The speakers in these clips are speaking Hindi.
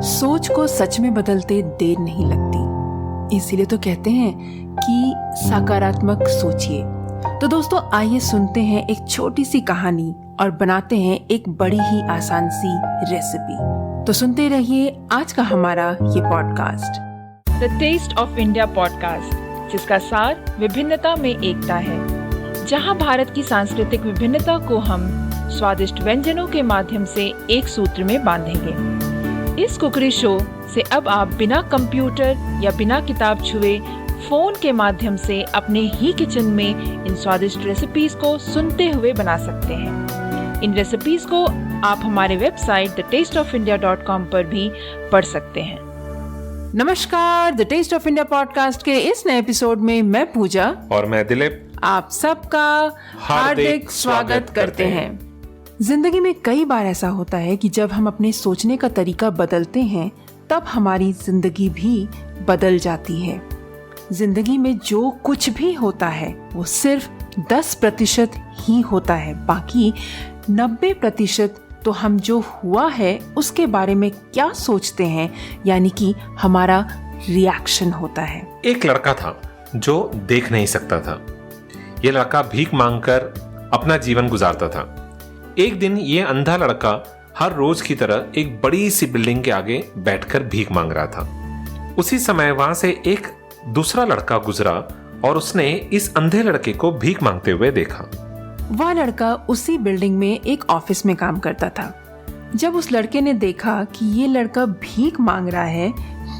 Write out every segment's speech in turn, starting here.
सोच को सच में बदलते देर नहीं लगती, इसीलिए तो कहते हैं कि सकारात्मक सोचिए। तो दोस्तों, आइए सुनते हैं एक छोटी सी कहानी और बनाते हैं एक बड़ी ही आसान सी रेसिपी। तो सुनते रहिए आज का हमारा ये podcast, the taste of India podcast, जिसका सार विभिन्नता में एकता है, जहां भारत की सांस्कृतिक विभिन्नता को हम स्वादिष्ट व्यंजनों के माध्यम से एक सूत्र में बांधेंगे। इस कुकरी शो से अब आप बिना कंप्यूटर या बिना किताब छुए फोन के माध्यम से अपने ही किचन में इन स्वादिष्ट रेसिपीज को सुनते हुए बना सकते हैं। इन रेसिपीज को आप हमारे वेबसाइट thetasteofindia.com पर भी पढ़ सकते हैं। नमस्कार, the taste of India podcast के इस नए एपिसोड में मैं पूजा और मैं दिलीप आप सबका हार्दिक स्वागत करते हैं। जिंदगी में कई बार ऐसा होता है कि जब हम अपने सोचने का तरीका बदलते हैं तब हमारी जिंदगी भी बदल जाती है। जिंदगी में जो कुछ भी होता है वो सिर्फ 10% ही होता है, बाकी 90% तो हम जो हुआ है उसके बारे में क्या सोचते हैं, यानी कि हमारा रिएक्शन होता है। एक लड़का था जो देख नहीं सकता था। ये लड़का भीख मांगकर अपना जीवन गुजारता था। एक दिन ये अंधा लड़का हर रोज की तरह एक बड़ी सी बिल्डिंग के आगे बैठकर भीख मांग रहा था। उसी समय वहां से एक दूसरा लड़का गुजरा और उसने इस अंधे लड़के को भीख मांगते हुए देखा। वह लड़का उसी बिल्डिंग में एक ऑफिस में काम करता था। जब उस लड़के ने देखा कि ये लड़का भीख मांग रहा है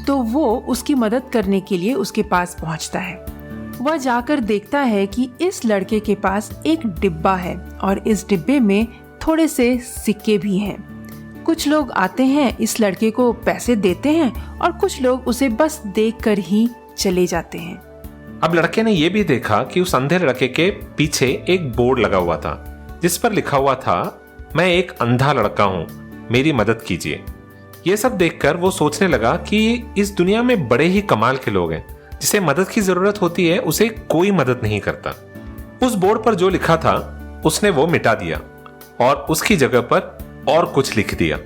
तो वो उसकी मदद करने के लिए उसके पास पहुंचता है। वह जाकर देखता है कि इस लड़के के पास एक डिब्बा है और इस डिब्बे में थोड़े से सिक्के भी हैं। कुछ लोग आते हैं, इस लड़के को पैसे देते हैं और कुछ लोग उसे बस देखकर ही चले जाते हैं। अब लड़के ने यह भी देखा कि उस अंधे लड़के के पीछे एक बोर्ड लगा हुआ था जिस पर लिखा हुआ था, मैं एक अंधा लड़का हूं, मेरी मदद कीजिए। ये सब देखकर वो सोचने लगा कि इस दुनिया में बड़े ही कमाल के लोग हैं, जिसे मदद की जरूरत होती है उसे कोई मदद नहीं करता। उस बोर्ड पर जो लिखा था उसने वो मिटा दिया और उसकी जगह पर और कुछ लिख दिया।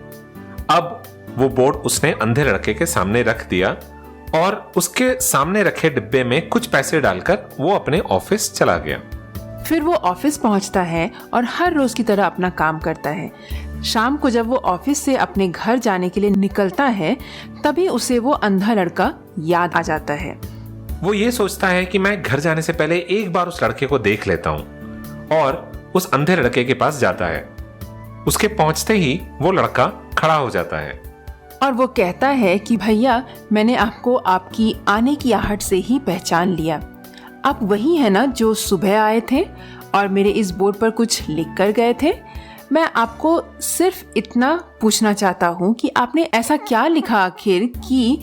अब वो बोर्ड उसने अंधे लड़के के सामने रख दिया और उसके सामने रखे डिब्बे में कुछ पैसे डालकर वो अपने ऑफिस चला गया। फिर वो ऑफिस पहुंचता है और हर रोज की तरह अपना काम करता है। शाम को जब वो ऑफिस से अपने घर जाने के लिए निकलता है तभी उसे वो अंधा लड़का याद आ जाता है। वो ये सोचता है कि मैं घर जाने से पहले एक बार उस लड़के को देख लेता हूँ और उस अंधे लड़के के पास जाता है। उसके पहुंचते ही वो लड़का खड़ा हो जाता है और वो कहता है कि भैया, मैंने आपको आपकी आने की आहट से ही पहचान लिया। आप वही है ना जो सुबह आए थे और मेरे इस बोर्ड पर कुछ लिख कर गए थे। मैं आपको सिर्फ इतना पूछना चाहता हूँ कि आपने ऐसा क्या लिखा आखिर कि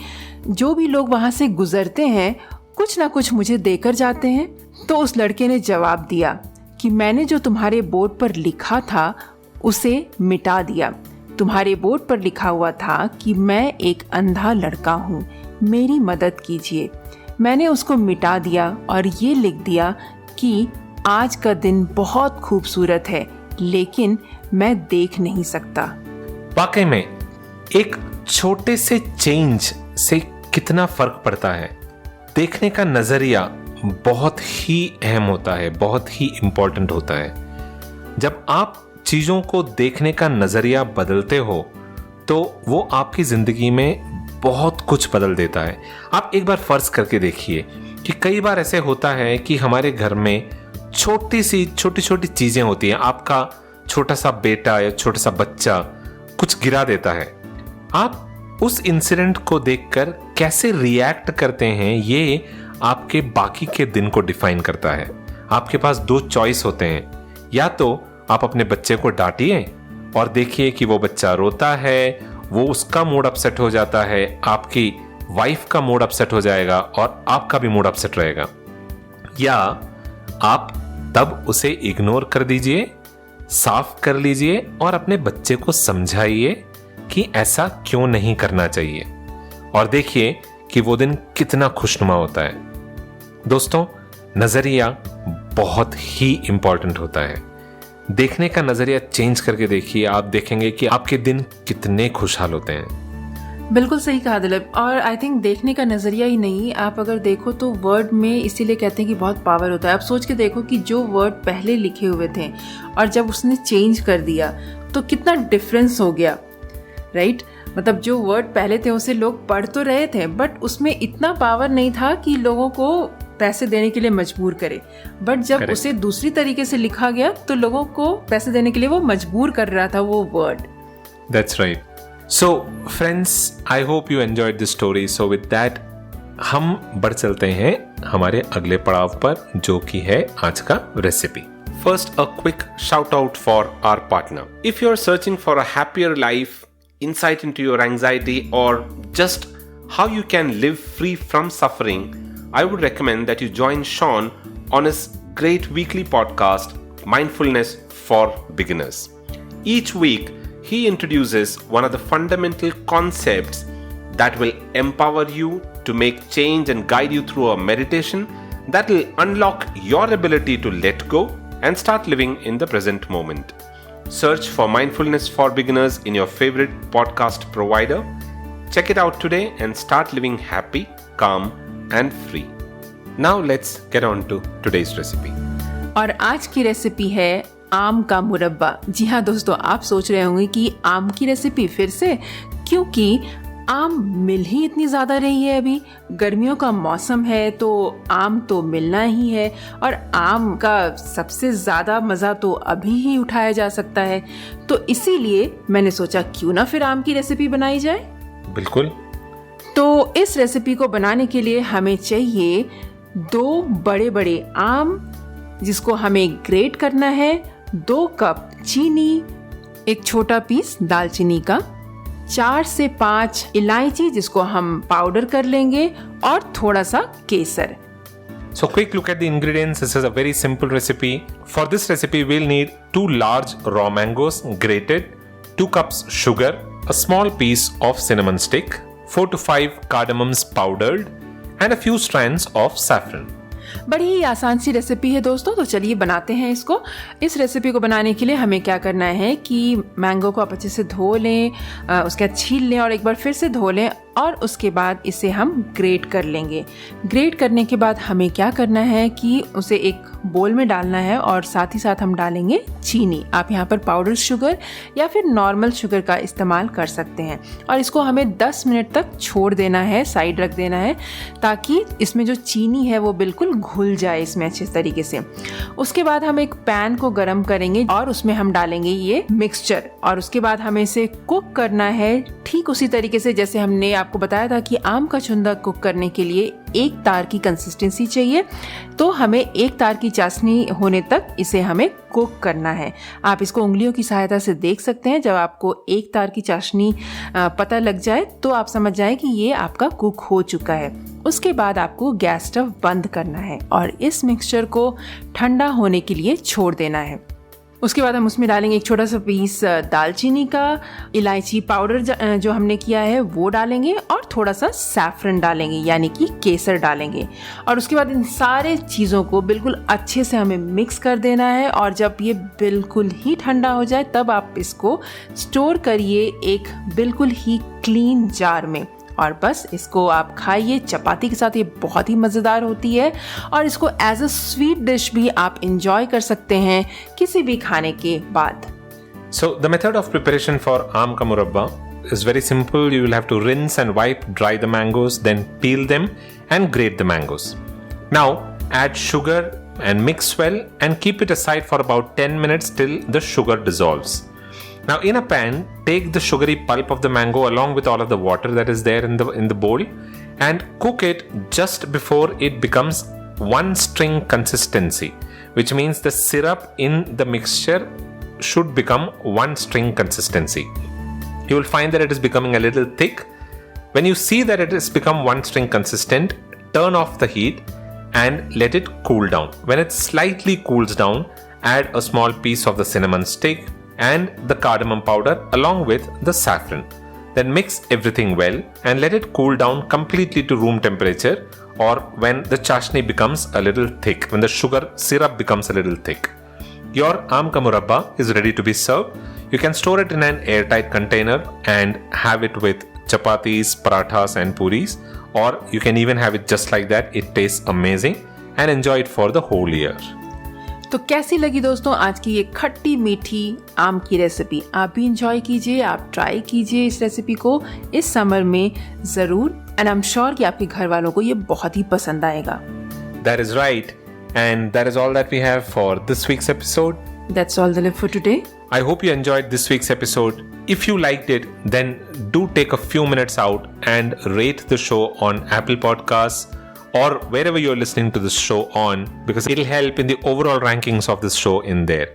जो भी लोग वहां से गुजरते हैं कुछ ना कुछ मुझे देकर जाते हैं। तो उस लड़के ने जवाब दिया कि मैंने जो तुम्हारे बोर्ड पर लिखा था उसे मिटा दिया। तुम्हारे बोर्ड पर लिखा हुआ था कि मैं एक अंधा लड़का हूँ, मेरी मदद कीजिए। मैंने उसको मिटा दिया और ये लिख दिया कि आज का दिन बहुत खूबसूरत है लेकिन मैं देख नहीं सकता। वाकई में एक छोटे से चेंज से कितना फर्क पड़ता है। देखने का नजरिया बहुत ही अहम होता है, बहुत ही इंपॉर्टेंट होता है। जब आप चीजों को देखने का नजरिया बदलते हो तो वो आपकी जिंदगी में बहुत कुछ बदल देता है। आप एक बार फर्ज करके देखिए कि कई बार ऐसे होता है कि हमारे घर में छोटी छोटी चीजें होती हैं। आपका छोटा सा बेटा या छोटा सा बच्चा कुछ गिरा देता है। आप उस इंसिडेंट को देखकर कैसे रिएक्ट करते हैं ये आपके बाकी के दिन को डिफाइन करता है। आपके पास 2 चॉइस होते हैं, या तो आप अपने बच्चे को डांटिए और देखिए कि वो बच्चा रोता है, वो उसका मूड अपसेट हो जाता है, आपकी वाइफ का मूड अपसेट हो जाएगा और आपका भी मूड अपसेट रहेगा, या आप तब उसे इग्नोर कर दीजिए, साफ कर लीजिए और अपने बच्चे को समझाइए कि ऐसा क्यों नहीं करना चाहिए और देखिए कि वो दिन कितना खुशनुमा होता है। दोस्तों, नजरिया बहुत ही इंपॉर्टेंट होता है। देखने का नजरिया चेंज करके देखिए, आप देखेंगे कि आपके दिन कितने खुशहाल होते हैं। बिल्कुल सही कहा दिलीप। और आई थिंक देखने का नज़रिया ही नहीं, आप अगर देखो तो वर्ड में इसीलिए कहते हैं कि बहुत पावर होता है। आप सोच के देखो कि जो वर्ड पहले लिखे हुए थे और जब उसने चेंज कर दिया तो कितना डिफरेंस हो गया, राइट? मतलब जो वर्ड पहले थे उसे लोग पढ़ तो रहे थे बट उसमें इतना पावर नहीं था कि लोगों को पैसे देने के लिए मजबूर करे। बट जब Correct. उसे दूसरी तरीके से लिखा गया तो लोगों को पैसे देने के लिए वो मजबूर कर रहा था वो word. That's right. So friends, I hope you enjoyed this story. So with that, हम बढ़ चलते हैं हमारे अगले पड़ाव पर, जो कि है आज का recipe. First, a quick shout out for our partner. If you are searching for a happier life, insight into your anxiety, or just how you can live free from suffering, I would recommend that you join Sean on his great weekly podcast, Mindfulness for Beginners. Each week, he introduces one of the fundamental concepts that will empower you to make change and guide you through a meditation that will unlock your ability to let go and start living in the present moment. Search for Mindfulness for Beginners in your favorite podcast provider. Check it out today and start living happy, calm and free. Now let's get on to today's recipe. और आज की रेसिपी है आम का मुरब्बा। जी हाँ दोस्तों, आप सोच रहे होंगे कि आम की रेसिपी फिर से, क्योंकि आम मिल ही इतनी ज़्यादा रही है। अभी गर्मियों का मौसम है तो आम तो मिलना ही है और आम का सबसे ज़्यादा मज़ा तो अभी ही उठाया जा सकता है। तो इसीलिए मैंने सोचा क्यों ना फिर आम की रेसिपी बनाई जाए। बिल्कुल। तो इस रेसिपी को बनाने के लिए हमें चाहिए 2 बड़े बड़े आम जिसको हमें ग्रेट करना है, 2 कप चीनी, एक छोटा पीस दालचीनी का, 4 से 5 इलायची जिसको हम पाउडर कर लेंगे और थोड़ा सा केसर। So quick look at the ingredients. This is a very simple recipe. For this recipe, we'll need 2 large raw mangoes grated, 2 cups sugar, a small piece of cinnamon stick, 4 to 5 cardamoms powdered, and a few strands of saffron. बड़ी ही आसान सी रेसिपी है दोस्तों, तो चलिए बनाते हैं इसको। इस रेसिपी को बनाने के लिए हमें क्या करना है कि मैंगो को आप अच्छे से धो लें, उसके बाद छील लें और एक बार फिर से धो लें और उसके बाद इसे हम ग्रेट कर लेंगे। ग्रेट करने के बाद हमें क्या करना है कि उसे एक बोल में डालना है और साथ ही साथ हम डालेंगे चीनी। आप यहाँ पर पाउडर शुगर या फिर नॉर्मल शुगर का इस्तेमाल कर सकते हैं और इसको हमें 10 मिनट तक छोड़ देना है, साइड रख देना है, ताकि इसमें जो चीनी है वो बिल्कुल घुल जाए इसमें अच्छे तरीके से। उसके बाद हम एक पैन को गरम करेंगे और उसमें हम डालेंगे ये मिक्सचर और उसके बाद हमें इसे कुक करना है ठीक उसी तरीके से जैसे हमने आपको बताया था कि आम का चुंदा कुक करने के लिए 1 तार की कंसिस्टेंसी चाहिए, तो हमें 1 तार की चाशनी होने तक इसे हमें कुक करना है। आप इसको उंगलियों की सहायता से देख सकते हैं। जब आपको 1 तार की चाशनी पता लग जाए तो आप समझ जाए कि ये आपका कुक हो चुका है। उसके बाद आपको गैस स्टव बंद करना है और इस मिक्सचर को ठंडा होने के लिए छोड़ देना है। उसके बाद हम उसमें डालेंगे एक छोटा सा पीस दालचीनी का, इलायची पाउडर जो हमने किया है वो डालेंगे और थोड़ा सा सैफरन डालेंगे यानी कि केसर डालेंगे। और उसके बाद इन सारे चीज़ों को बिल्कुल अच्छे से हमें मिक्स कर देना है और जब ये बिल्कुल ही ठंडा हो जाए तब आप इसको स्टोर करिए एक बिल्कुल ही क्लीन जार में और बस इसको आप खाइए चपाती के साथ। ये बहुत ही मज़ेदार होती है और इसको एज अ स्वीट डिश भी आप इंजॉय कर सकते हैं किसी भी खाने के बाद। So the method of preparation for aam ka murabba is very simple. You will have to rinse and wipe dry the mangoes, then peel them and grate the mangoes. Now add sugar and mix well and keep it aside for about 10 minutes till the sugar dissolves. Now in a pan, take the sugary pulp of the mango along with all of the water that is there in the bowl and cook it just before it becomes one string consistency, which means the syrup in the mixture should become one string consistency. You will find that it is becoming a little thick. When you see that it has become one string consistent, turn off the heat and let it cool down. When it slightly cools down, add a small piece of the cinnamon stick and the cardamom powder along with the saffron. Then mix everything well and let it cool down completely to room temperature, or when the chashni becomes a little thick, when the sugar syrup becomes a little thick. Your aam ka murabba is ready to be served. You can store it in an airtight container and have it with chapatis, parathas and puris, or you can even have it just like that. It tastes amazing and enjoy it for the whole year. तो कैसी लगी दोस्तों आज की ये खट्टी मीठी आम की रेसिपी? आप भी इंजॉय कीजिए, आप ट्राई कीजिए इस रेसिपी को इस समर में ज़रूर, एंड आई एम श्योर कि आपके घर वालों को ये बहुत ही पसंद आएगा. That is right. And that is all that we have for this week's episode. That's all the live for today. I hope you enjoyed this week's episode. If you liked it, then do take a few minutes out and rate the show on Apple Podcasts or wherever you're listening to this show on, because it'll help in the overall rankings of this show in there.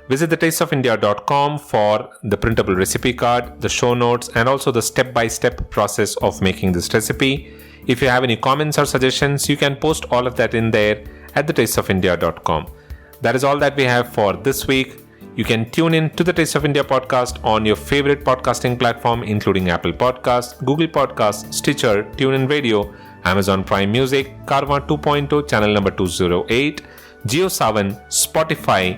Visit thetasteofindia.com for the printable recipe card, the show notes, and also the step-by-step process of making this recipe. If you have any comments or suggestions, you can post all of that in there at thetasteofindia.com. That is all that we have for this week. You can tune in to the Taste of India podcast on your favorite podcasting platform, including Apple Podcasts, Google Podcasts, Stitcher, TuneIn Radio, Amazon Prime Music, Karma 2.0 channel number 208, JioSaavn, Spotify,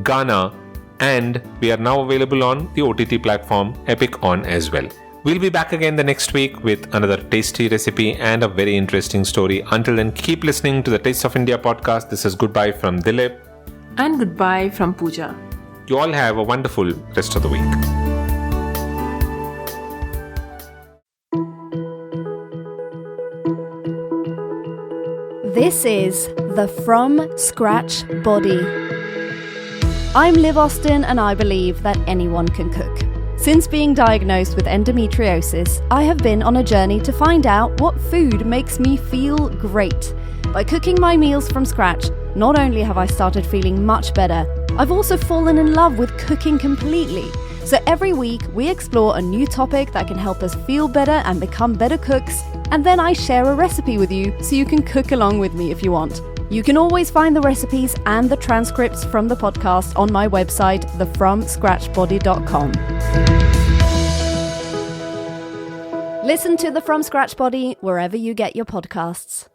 Gaana, and we are now available on the OTT platform Epic On as well. We'll be back again the next week with another tasty recipe and a very interesting story. Until then, keep listening to the Taste of India podcast. This is goodbye from Dilip. And goodbye from Pooja. You all have a wonderful rest of the week. This is the From Scratch Body. I'm Liv Austin, and I believe that anyone can cook. Since being diagnosed with endometriosis, I have been on a journey to find out what food makes me feel great. By cooking my meals from scratch, not only have I started feeling much better, I've also fallen in love with cooking completely. So every week, we explore a new topic that can help us feel better and become better cooks, and then I share a recipe with you so you can cook along with me if you want. You can always find the recipes and the transcripts from the podcast on my website, thefromscratchbody.com. Listen to The From Scratch Body wherever you get your podcasts.